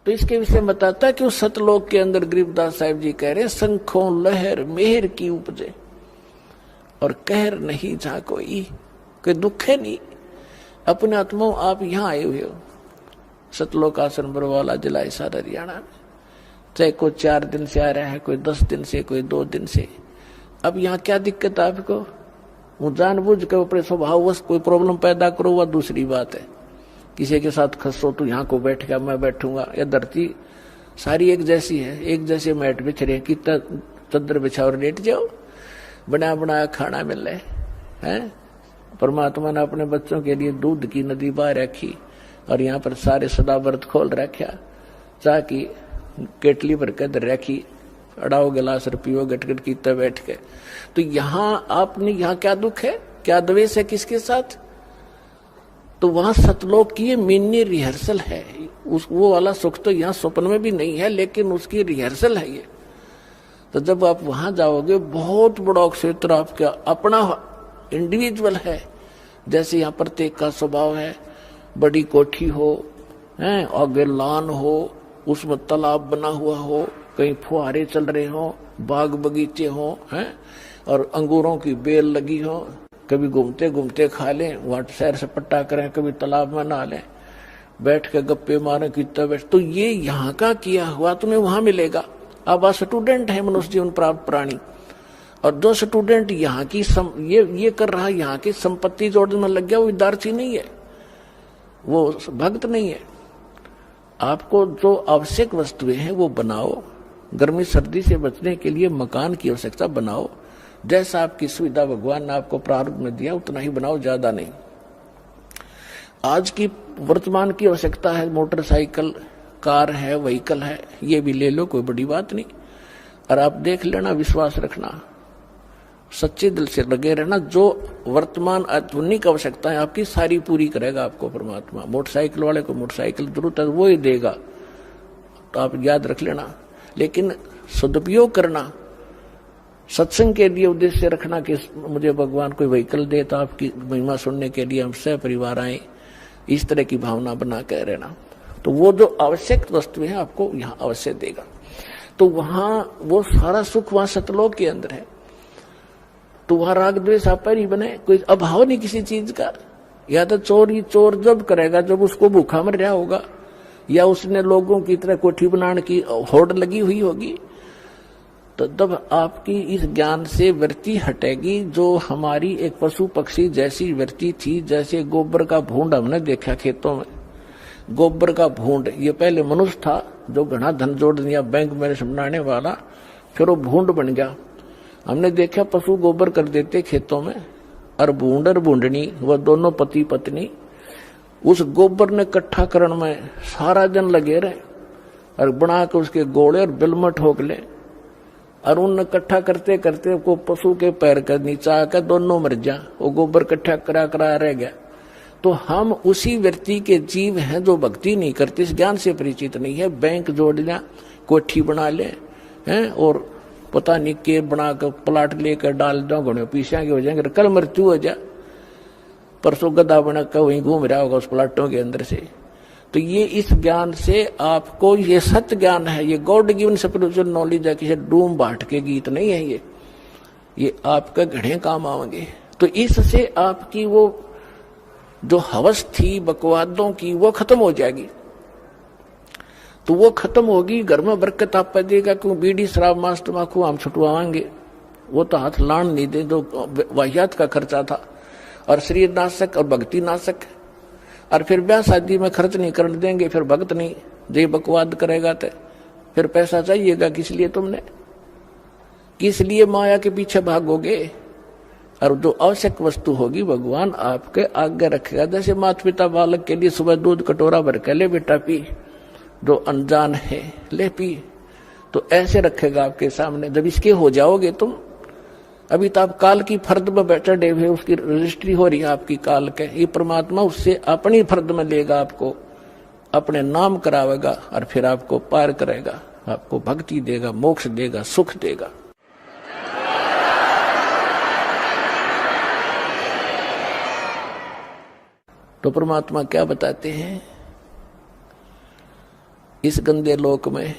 तो इसके विषय में बताता है कि उस सतलोक के अंदर गरीबदास साहिब जी कह रहे शंखों लहर मेहर की उपजे और कहर नहीं जा कोई दुख है नहीं। अपने आत्मा आप यहाँ आए हुए हो, सतलोक आश्रम बरवाला जिला हिसार हरियाणा में, चाहे कोई 4 दिन से आ रहा है, कोई 10 दिन से, कोई 2 दिन से। अब यहाँ क्या दिक्कत है आपको? वो जानबूझ के अपने स्वभाववश कोई प्रॉब्लम पैदा करो, वह दूसरी बात है। किसी के साथ खसो तो यहाँ को बैठ गया, मैं बैठूंगा। यह धरती सारी एक जैसी है, एक जैसे मैट बिछ रहे, कितना चद्दर बिछा और लेट जाओ, बना बनाया खाना मिल रहा है। परमात्मा ने अपने बच्चों के लिए दूध की नदी बहा रखी और यहाँ पर सारे सदा व्रत खोल रखा, चाह की केटली भर के दर रखी, अड़ाओ गिलास पियो गटगट की तब बैठ के। तो यहाँ आपने यहाँ क्या दुख है, क्या द्वेष है किसके साथ? तो वहां सतलोक की ये मिनी रिहर्सल है। वो वाला सुख तो यहाँ स्वप्न में भी नहीं है, लेकिन उसकी रिहर्सल है ये। तो जब आप वहां जाओगे, बहुत बड़ा क्षेत्र आपका अपना इंडिविजुअल है। जैसे यहाँ प्रत्येक का स्वभाव है, बड़ी कोठी हो, आगे लान हो, उसमें तालाब बना हुआ हो, कहीं फुहारे चल रहे हो, बाग बगीचे हो, और अंगूरों की बेल लगी हो, कभी घूमते घूमते खा लें, वहां सैर सपट्टा करें, कभी तालाब में नहा लें, बैठ के गप्पे मारें कितना बैठ। तो ये यहाँ का किया हुआ तुम्हें वहां मिलेगा। अब स्टूडेंट है मनुष्य जीवन प्राप्त प्राणी, और जो स्टूडेंट यहाँ की ये कर रहा है, यहाँ की संपत्ति जोड़ने में लग गया, वो विद्यार्थी नहीं है, वो भक्त नहीं है। आपको जो आवश्यक वस्तुएं हैं वो बनाओ। गर्मी सर्दी से बचने के लिए मकान की आवश्यकता बनाओ। जैसा आपकी सुविधा भगवान ने आपको प्रारंभ में दिया उतना ही बनाओ, ज्यादा नहीं। आज की वर्तमान की आवश्यकता है मोटरसाइकिल, कार है, व्हीकल है, ये भी ले लो, कोई बड़ी बात नहीं। और आप देख लेना, विश्वास रखना, सच्चे दिल से लगे रहना। जो वर्तमान आधुनिक आवश्यकता है आपकी सारी पूरी करेगा आपको परमात्मा। मोटरसाइकिल वाले को मोटरसाइकिल जरूरत है वो ही देगा, तो आप याद रख लेना। लेकिन सदुपयोग करना, सत्संग के लिए उद्देश्य रखना कि मुझे भगवान कोई व्हीकल दे तो आपकी महिमा सुनने के लिए हम सह परिवार आए, इस तरह की भावना बना के रहना। तो वो जो आवश्यक वस्तुएं हैं आपको यहाँ अवश्य देगा। तो वहां वो सारा सुख वहां सतलोक के अंदर है। तो वहां राग द्वेष आप पर ही बने, कोई अभाव नहीं किसी चीज का। या तो चोर जब करेगा जब उसको भूखा मर रहा होगा, या उसने लोगों की तरह कोठी बनाने की होड़ लगी हुई होगी, तो तब आपकी इस ज्ञान से वृत्ति हटेगी। जो हमारी एक पशु पक्षी जैसी वृत्ति थी, जैसे गोबर का भूंड हमने देखा खेतों में, गोबर का भूंड, ये पहले मनुष्य था जो घना धन जोड़ दिया बैंक में बनाने वाला, फिर वो भूंड बन गया। हमने देखा पशु गोबर कर देते खेतों में, और भूंड और भूंडनी वह दोनों पति पत्नी उस गोबर ने इकट्ठा करने में सारा दिन लगे रहे, और बना के उसके गोले और बिल में ठोक ले, और उन इकट्ठा करते करते को पशु के पैर के नीचे आकर दोनों मर जा, वो गोबर इकट्ठा करा रह गया। तो हम उसी व्यक्ति के जीव हैं जो भक्ति नहीं करते, इस ज्ञान से परिचित नहीं है। बैंक जोड़ लिया, कोठी बना ले हैं, और पता नहीं के बना कर प्लाट लेकर डाल दो, घोड़े पीछा के हो जाएंगे, कल मृत्यु हो जा, परसों गधा बना कर वहीं घूम रहा होगा उस प्लाटों के अंदर से। तो ये इस ज्ञान से आपको, ये सत्य ज्ञान है, ये गॉड गिवन स्पिरिचुअल नॉलेज है, किसी डूम बाट के गीत नहीं है ये आपका घड़े काम आएंगे। तो इससे आपकी वो जो हवस थी बकवादों की वो खत्म हो जाएगी। तो वो खत्म होगी, घर में बरकत आप देगा। क्यों बीड़ी शराब मांस तम्बाकू हम छुटवाएंगे, वो तो हाथ लान नहीं दे, जो वाहियात का खर्चा था, और शरीर नाशक और भक्ति नाशक। और फिर ब्याह शादी में खर्च नहीं करने देंगे, फिर भक्त नहीं, जे बकवाद करेगा तो फिर पैसा चाहिएगा किस लिए तुमने, किस लिए माया के पीछे भागोगे। और जो आवश्यक वस्तु होगी भगवान आपके आगे रखेगा। जैसे माता पिता बालक के लिए सुबह दूध कटोरा भर के ले बेटा पी, जो अनजान है ले पी, तो ऐसे रखेगा आपके सामने। जब इसके हो जाओगे तुम, अभी तो आप काल की फर्द में बैठे डे हुए, उसकी रजिस्ट्री हो रही है आपकी काल के, ये परमात्मा उससे अपनी फर्द में लेगा, आपको अपने नाम करावेगा, और फिर आपको पार करेगा, आपको भक्ति देगा, मोक्ष देगा, सुख देगा। तो परमात्मा क्या बताते हैं, इस गंदे लोक में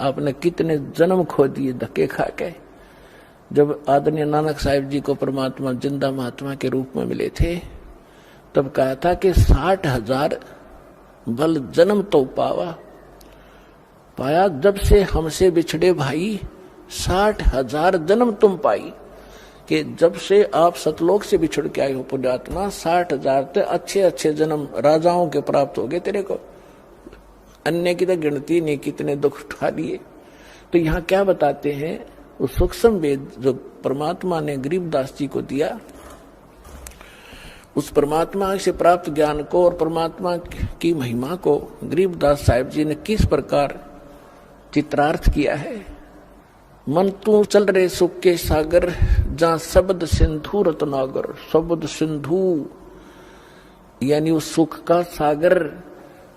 आपने कितने जन्म खो दिए धक्के खा के। जब आदरणीय नानक साहिब जी को परमात्मा जिंदा महात्मा के रूप में मिले थे, तब कहा था कि 60,000 बल जन्म तो पाया जब से हमसे बिछड़े भाई, 60,000 जन्म तुम पाई। कि जब से आप सतलोक से बिछड़ के आए हो पुण्यात्मा, 60,000 तो अच्छे अच्छे जन्म राजाओं के प्राप्त हो गए तेरे को। अन्य की तो गिनती नहीं कितने दुख उठा लिए। तो यहाँ क्या बताते हैं, उस सूक्ष्म वेद जो परमात्मा ने गरीबदास जी को दिया, उस परमात्मा से प्राप्त ज्ञान को और परमात्मा की महिमा को गरीबदास साहिब जी ने किस प्रकार चित्रार्थ किया है। मन तू चल रहे सुख के सागर, जहां शब्द सिंधु रत्नागर। शब्द सिंधु यानी उस सुख का सागर।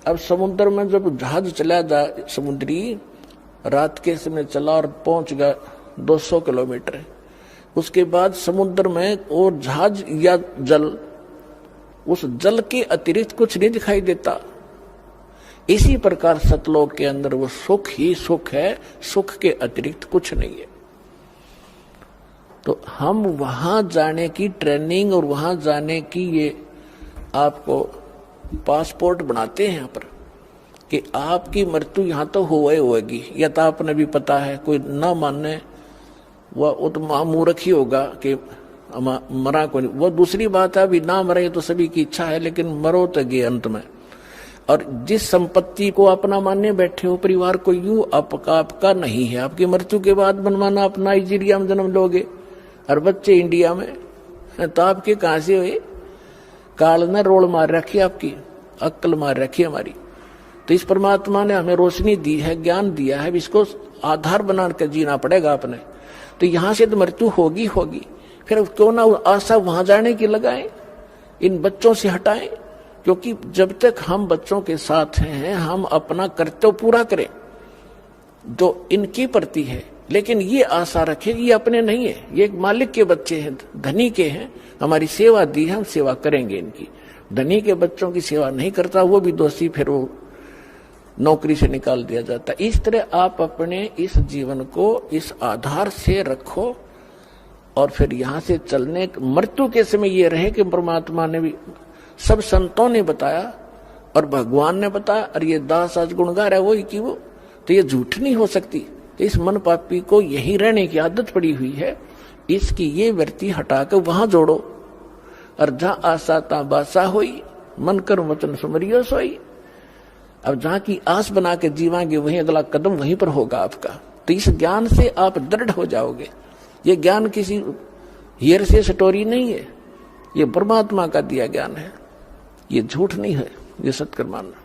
अब समुद्र में जब जहाज चला जाए समुद्री, रात के समय चला और पहुंच गया 200 किलोमीटर, उसके बाद समुद्र में और जहाज या जल, उस जल के अतिरिक्त कुछ नहीं दिखाई देता। इसी प्रकार सतलोक के अंदर वो सुख ही सुख है, सुख के अतिरिक्त कुछ नहीं है। तो हम वहां जाने की ट्रेनिंग और वहां जाने की ये आपको पासपोर्ट बनाते हैं यहाँ पर कि आपकी मृत्यु यहाँ तो होगी। या तो आपने भी पता है, कोई ना मानने वह तो मूर्ख ही होगा कि मरा को नहीं। वो दूसरी बात है, अभी ना मरे तो सभी की इच्छा है, लेकिन मरो तो गए अंत में। और जिस संपत्ति को अपना मानने बैठे हो, परिवार को यूं आपका नहीं है। आपकी मृत्यु के बाद बनवाना आप नाइजीरिया में जन्म लोगे और बच्चे इंडिया में, तो आपके कहां से हुए? काल ने रोल मार रखी, आपकी अक्ल मार रखी हमारी। तो इस परमात्मा ने हमें रोशनी दी है, ज्ञान दिया है, इसको आधार बना कर जीना पड़ेगा अपने। तो यहां से तो मृत्यु होगी, फिर क्यों ना आशा वहां जाने की लगाएं, इन बच्चों से हटाएं। क्योंकि जब तक हम बच्चों के साथ हैं, हम अपना कर्तव्य पूरा करें जो इनकी प्रति है। लेकिन ये आशा रखें ये अपने नहीं है, ये एक मालिक के बच्चे हैं, धनी के हैं, हमारी सेवा दी है, हम सेवा करेंगे इनकी। धनी के बच्चों की सेवा नहीं करता वो भी दोषी, फिर वो नौकरी से निकाल दिया जाता। इस तरह आप अपने इस जीवन को इस आधार से रखो और फिर यहां से चलने मृत्यु के समय ये रहे कि परमात्मा ने भी, सब संतों ने बताया और भगवान ने बताया, और ये दास आज गुणगार है वही की वो, तो ये झूठ नहीं हो सकती। तो इस मन पापी को यही रहने की आदत पड़ी हुई है, इसकी ये वृत्ति हटाकर वहां जोड़ो। और जहां आशा ता बासा होई, मन कर वचन सुमरियो सोई। अब जहां की आस बना के जीवांगे वहीं अगला कदम वहीं पर होगा आपका। तो इस ज्ञान से आप दृढ़ हो जाओगे। ये ज्ञान किसी हीर से स्टोरी नहीं है, ये परमात्मा का दिया ज्ञान है, ये झूठ नहीं है, ये सत्य मानना।